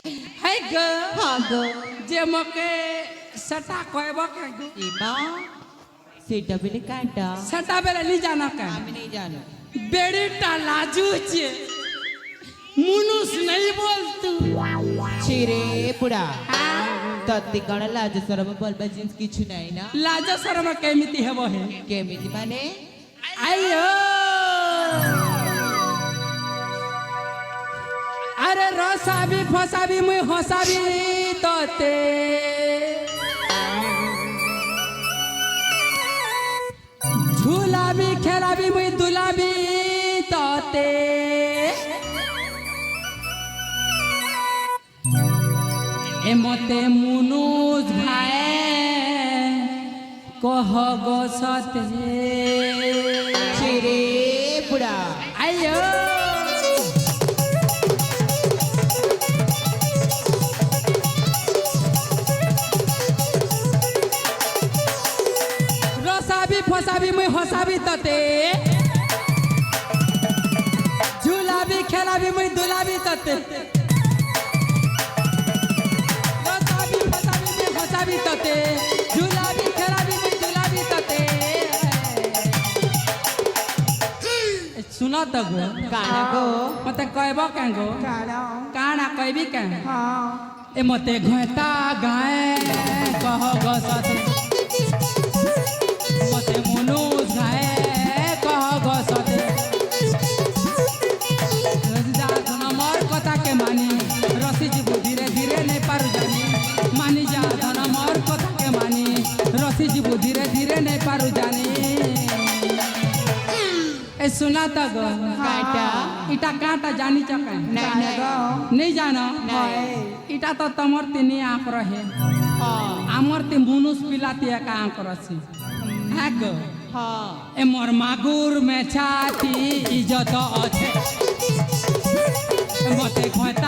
है गो हाँ गो जे मके सटा कहब के गो इमा सेटा बेले काटा सटा बेला नहीं जाना का আমি नहीं जानो बेड़ीटा लाजू छे मुनुस नहीं बोलतू छिरे पुड़ा तत्ती कण लाज शरम बोलबा जिंस किछु नाही ना लाज शरम केमिति हेबो हे केमिति माने आयो अरे रसाबी फसाबी मुई हसाबी तते झूलाबी खेलाबी मुई दुलाबी तते ए मते मुनुज भाई कह गो सते छिरे पुड़ा आयो रसाबी फसाबी मुई हसाबी तते झूलाबी खेलाबी मुई दुलाबी तते रसाबी फसाबी मुई हसाबी तते झूलाबी खेलाबी मुई दुलाबी तते सुना त गो काना गो मते कहबो के गो काना काना कहबी के हां ए मते घोटा गाए कह गो सते मते मुनुस गाए कह गो सते रजिदा धनमर कथा के मानी रसी जीव धीरे धीरे नहीं पारु जानी मानी जा धनमर कथा के मानी रसी जीव धीरे धीरे नहीं पारु जानी ए सुना त गो काटा इटा काटा जानी चके नहीं नहीं जानो नहीं इटा तो तमर तिनी आंक रहे हां आमर ती मुनुस पिलाती का आंक रसी है गो हां ए मोर मागुर में छाती इज्जत अच्छे मते खोता